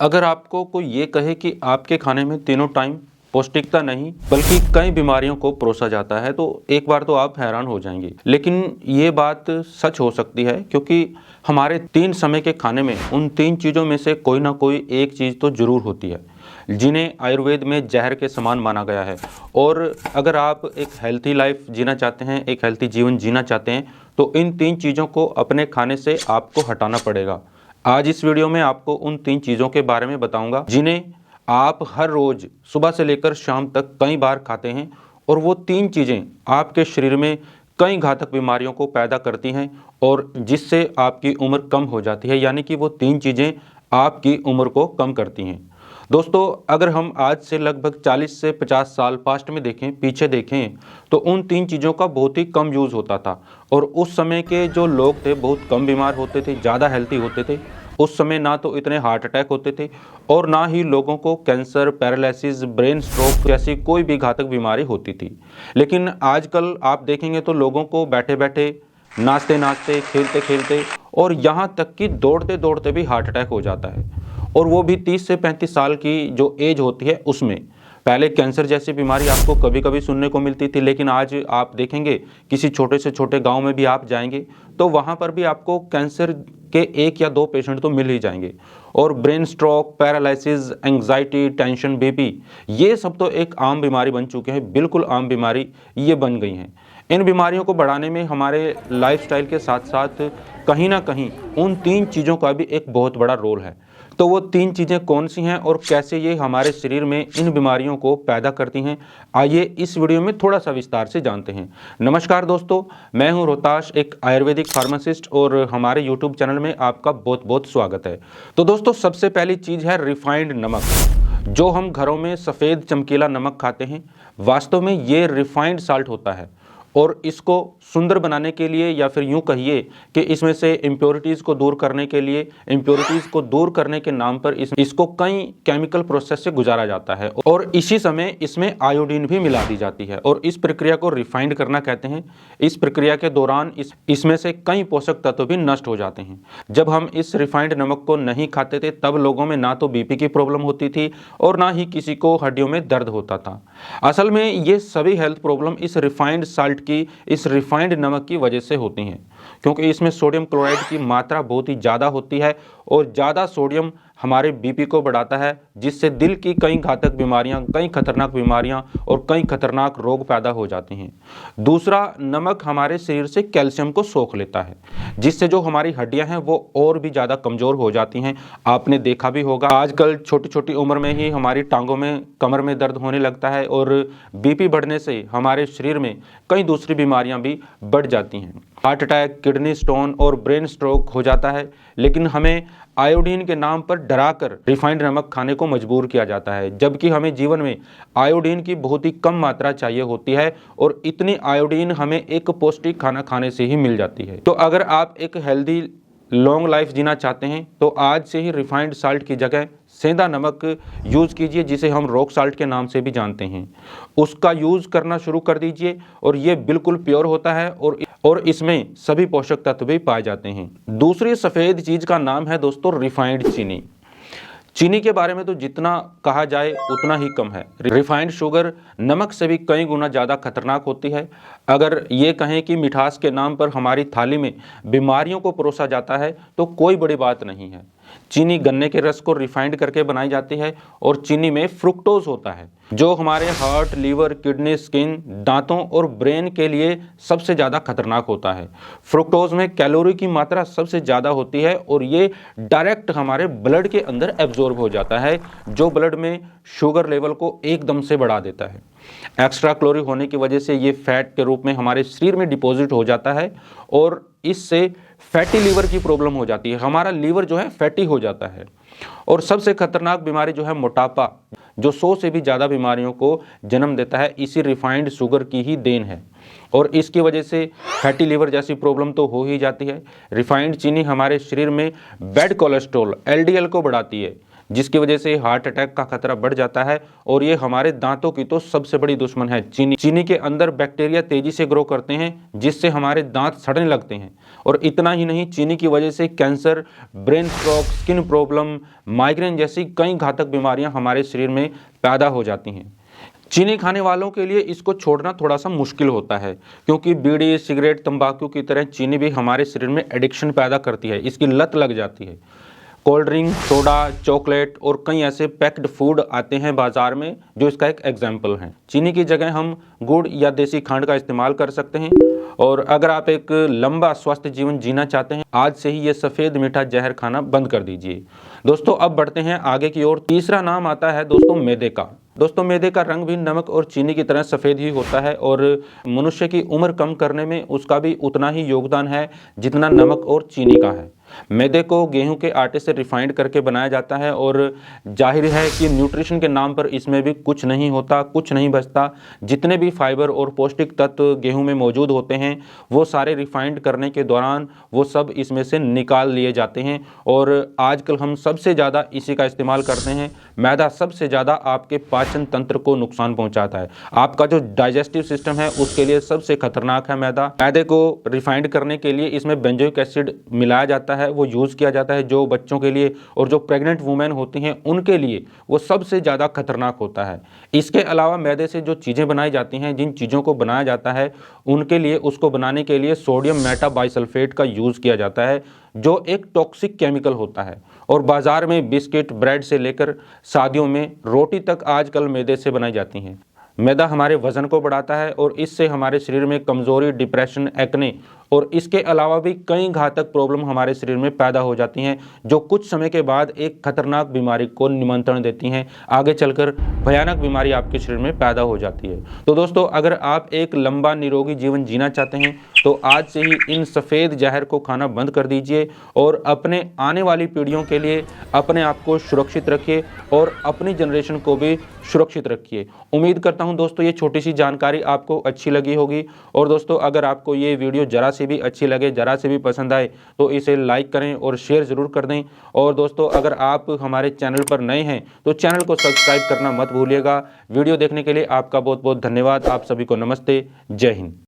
अगर आपको कोई ये कहे कि आपके खाने में तीनों टाइम पौष्टिकता नहीं बल्कि कई बीमारियों को परोसा जाता है तो एक बार तो आप हैरान हो जाएंगे। लेकिन ये बात सच हो सकती है क्योंकि हमारे 3 समय के खाने में उन 3 चीज़ों में से कोई ना कोई एक चीज़ तो ज़रूर होती है जिन्हें आयुर्वेद में जहर के समान माना गया है। और अगर आप एक हेल्थी लाइफ जीना चाहते हैं, एक हेल्थी जीवन जीना चाहते हैं तो इन 3 चीज़ों को अपने खाने से आपको हटाना पड़ेगा। आज इस वीडियो में आपको उन 3 चीज़ों के बारे में बताऊंगा जिन्हें आप हर रोज़ सुबह से लेकर शाम तक कई बार खाते हैं और वो 3 चीज़ें आपके शरीर में कई घातक बीमारियों को पैदा करती हैं और जिससे आपकी उम्र कम हो जाती है, यानी कि वो 3 चीज़ें आपकी उम्र को कम करती हैं। दोस्तों, अगर हम आज से लगभग 40 से 50 साल पास्ट में देखें, पीछे देखें, तो उन 3 चीज़ों का बहुत ही कम यूज़ होता था और उस समय के जो लोग थे बहुत कम बीमार होते थे, ज़्यादा हेल्थी होते थे। उस समय ना तो इतने हार्ट अटैक होते थे और ना ही लोगों को कैंसर, पैरालिसिस, ब्रेन स्ट्रोक जैसी कोई भी घातक बीमारी होती थी। लेकिन आजकल आप देखेंगे तो लोगों को बैठे बैठे, नाचते नाचते, खेलते खेलते और यहाँ तक कि दौड़ते दौड़ते भी हार्ट अटैक हो जाता है, और वो भी 30 से 35 साल की जो एज होती है उसमें। पहले कैंसर जैसी बीमारी आपको कभी कभी सुनने को मिलती थी, लेकिन आज आप देखेंगे किसी छोटे से छोटे गांव में भी आप जाएंगे तो वहां पर भी आपको कैंसर के 1 या 2 पेशेंट तो मिल ही जाएंगे। और brain stroke, paralysis, anxiety, tension, BP, ये सब तो एक आम बीमारी बन चुके हैं, बिल्कुल आम बीमारी ये बन गई हैं। इन बीमारियों को बढ़ाने में हमारे लाइफस्टाइल के साथ साथ कहीं ना कहीं उन 3 चीज़ों का भी एक बहुत बड़ा रोल है। तो वो 3 चीज़ें कौन सी हैं और कैसे ये हमारे शरीर में इन बीमारियों को पैदा करती हैं, आइए इस वीडियो में थोड़ा सा विस्तार से जानते हैं। नमस्कार दोस्तों, मैं हूं रोहताश, एक आयुर्वेदिक फार्मासिस्ट, और हमारे यूट्यूब चैनल में आपका बहुत बहुत स्वागत है। तो दोस्तों, सबसे पहली चीज़ है रिफाइंड नमक। जो हम घरों में सफ़ेद चमकीला नमक खाते हैं, वास्तव में ये रिफाइंड साल्ट होता है और इसको सुंदर बनाने के लिए, या फिर यूं कहिए कि इसमें से इम्प्योरिटीज़ को दूर करने के लिए, इम्प्योरिटीज़ को दूर करने के नाम पर इसको कई केमिकल प्रोसेस से गुजारा जाता है और इसी समय इसमें आयोडीन भी मिला दी जाती है और इस प्रक्रिया को रिफाइंड करना कहते हैं। इस प्रक्रिया के दौरान इसमें से कई पोषक तत्व भी नष्ट हो जाते हैं। जब हम इस रिफाइंड नमक को नहीं खाते थे तब लोगों में ना तो बीपी की प्रॉब्लम होती थी और ना ही किसी को हड्डियों में दर्द होता था। असल में ये सभी हेल्थ प्रॉब्लम इस रिफाइंड साल्ट की, इस रिफाइंड नमक की वजह से होती हैं, क्योंकि इसमें सोडियम क्लोराइड की मात्रा बहुत ही ज़्यादा होती है और ज़्यादा सोडियम हमारे बीपी को बढ़ाता है, जिससे दिल की कई घातक बीमारियां, कई खतरनाक बीमारियां और कई खतरनाक रोग पैदा हो जाते हैं। दूसरा, नमक हमारे शरीर से कैल्शियम को सोख लेता है, जिससे जो हमारी हड्डियां हैं वो और भी ज़्यादा कमज़ोर हो जाती हैं। आपने देखा भी होगा आजकल छोटी छोटी उम्र में ही हमारी टांगों में, कमर में दर्द होने लगता है और बीपी बढ़ने से हमारे शरीर में कई दूसरी बीमारियां भी बढ़ जाती हैं। हार्ट अटैक, किडनी स्टोन और ब्रेन स्ट्रोक हो जाता है। लेकिन हमें आयोडीन के नाम पर डराकर रिफाइंड नमक खाने को मजबूर किया जाता है, जबकि हमें जीवन में आयोडीन की बहुत ही कम मात्रा चाहिए होती है और इतनी आयोडीन हमें एक पौष्टिक खाना खाने से ही मिल जाती है। तो अगर आप एक हेल्दी लॉन्ग लाइफ जीना चाहते हैं तो आज से ही रिफाइंड साल्ट की जगह सेंधा नमक यूज़ कीजिए, जिसे हम रॉक साल्ट के नाम से भी जानते हैं। उसका यूज़ करना शुरू कर दीजिए और ये बिल्कुल प्योर होता है और इसमें सभी पोषक तत्व भी पाए जाते हैं। दूसरी सफ़ेद चीज़ का नाम है दोस्तों रिफाइंड चीनी। चीनी के बारे में तो जितना कहा जाए उतना ही कम है। रिफाइंड शुगर नमक से भी कई गुना ज़्यादा खतरनाक होती है। अगर ये कहें कि मिठास के नाम पर हमारी थाली में बीमारियों को परोसा जाता है तो कोई बड़ी बात नहीं है। चीनी गन्ने के रस को रिफाइंड करके बनाई जाती है और चीनी में फ्रुक्टोज होता है, जो हमारे हार्ट, लीवर, किडनी, स्किन, दांतों और ब्रेन के लिए सबसे ज़्यादा खतरनाक होता है। फ्रुक्टोज में कैलोरी की मात्रा सबसे ज़्यादा होती है और ये डायरेक्ट हमारे ब्लड के अंदर एब्जॉर्ब हो जाता है, जो ब्लड में शुगर लेवल को एकदम से बढ़ा देता है। एक्स्ट्रा कैलोरी होने की वजह से ये फैट के रूप में हमारे शरीर में डिपॉजिट हो जाता है और इससे फैटी लीवर की प्रॉब्लम हो जाती है। हमारा लीवर जो है फैटी हो जाता है। और सबसे खतरनाक बीमारी जो है मोटापा, जो 100 से भी ज़्यादा बीमारियों को जन्म देता है, इसी रिफाइंड शुगर की ही देन है और इसकी वजह से फैटी लीवर जैसी प्रॉब्लम तो हो ही जाती है। रिफाइंड चीनी हमारे शरीर में बैड कोलेस्ट्रॉल, LDL को बढ़ाती है, जिसकी वजह से हार्ट अटैक का खतरा बढ़ जाता है। और ये हमारे दांतों की तो सबसे बड़ी दुश्मन है चीनी। चीनी के अंदर बैक्टीरिया तेजी से ग्रो करते हैं, जिससे हमारे दांत सड़ने लगते हैं। और इतना ही नहीं, चीनी की वजह से cancer, brain stroke, skin problem, migraine जैसी कई घातक बीमारियां हमारे शरीर में पैदा हो जाती हैं। चीनी खाने वालों के लिए इसको छोड़ना थोड़ा सा मुश्किल होता है, क्योंकि बीड़ी, सिगरेट, तंबाकू की तरह चीनी भी हमारे शरीर में एडिक्शन पैदा करती है, इसकी लत लग जाती है। कोल्ड ड्रिंक, सोडा, चॉकलेट और कई ऐसे पैक्ड फूड आते हैं बाजार में जो इसका एक एग्जाम्पल है। चीनी की जगह हम गुड़ या देसी खंड का इस्तेमाल कर सकते हैं। और अगर आप एक लंबा स्वस्थ जीवन जीना चाहते हैं, आज से ही ये सफ़ेद मीठा जहर खाना बंद कर दीजिए। दोस्तों अब बढ़ते हैं आगे की ओर। तीसरा नाम आता है दोस्तों मैदे का। दोस्तों मैदे का रंग भी नमक और चीनी की तरह सफ़ेद ही होता है और मनुष्य की उम्र कम करने में उसका भी उतना ही योगदान है जितना नमक और चीनी का है। मैदे को गेहूं के आटे से रिफाइंड करके बनाया जाता है और जाहिर है कि न्यूट्रिशन के नाम पर इसमें भी कुछ नहीं होता, कुछ नहीं बचता। जितने भी फाइबर और पौष्टिक तत्व गेहूं में मौजूद होते हैं वो सारे रिफाइंड करने के दौरान वो सब इसमें से निकाल लिए जाते हैं। और आजकल हम सबसे ज़्यादा इसी का इस्तेमाल करते हैं। मैदा सबसे ज़्यादा आपके पाचन तंत्र को नुकसान पहुँचाता है। आपका जो डाइजेस्टिव सिस्टम है उसके लिए सबसे खतरनाक है मैदा। मैदे को रिफाइंड करने के लिए इसमें बेंजोइक एसिड मिलाया जाता है, वो यूज़ किया जाता है जो बच्चों के लिए और जो प्रेग्नेंट वुमेन होती हैं उनके लिए वो सबसे ज़्यादा खतरनाक होता है। इसके अलावा मैदे से जो चीज़ें बनाई जाती हैं, जिन चीज़ों को बनाया जाता है उनके लिए, उसको बनाने के लिए सोडियम मेटाबाइसल्फेट का यूज़ किया जाता है जो एक टॉक्सिक केमिकल होता है। और बाज़ार में बिस्किट, ब्रेड से लेकर शादियों में रोटी तक आजकल मैदे से बनाई जाती हैं। मैदा हमारे वज़न को बढ़ाता है और इससे हमारे शरीर में कमज़ोरी, डिप्रेशन, एक्ने और इसके अलावा भी कई घातक प्रॉब्लम हमारे शरीर में पैदा हो जाती हैं जो कुछ समय के बाद एक खतरनाक बीमारी को निमंत्रण देती हैं। आगे चलकर भयानक बीमारी आपके शरीर में पैदा हो जाती है। तो दोस्तों अगर आप एक लंबा निरोगी जीवन जीना चाहते हैं तो आज से ही इन सफ़ेद जहर को खाना बंद कर दीजिए और अपने आने वाली पीढ़ियों के लिए अपने आप को सुरक्षित रखिए और अपनी जनरेशन को भी सुरक्षित रखिए। उम्मीद करता हूं दोस्तों ये छोटी सी जानकारी आपको अच्छी लगी होगी। और दोस्तों अगर आपको ये वीडियो ज़रा से भी अच्छी लगे, ज़रा से भी पसंद आए तो इसे लाइक करें और शेयर ज़रूर कर दें। और दोस्तों अगर आप हमारे चैनल पर नए हैं तो चैनल को सब्सक्राइब करना मत भूलिएगा। वीडियो देखने के लिए आपका बहुत बहुत धन्यवाद। आप सभी को नमस्ते। जय हिंद।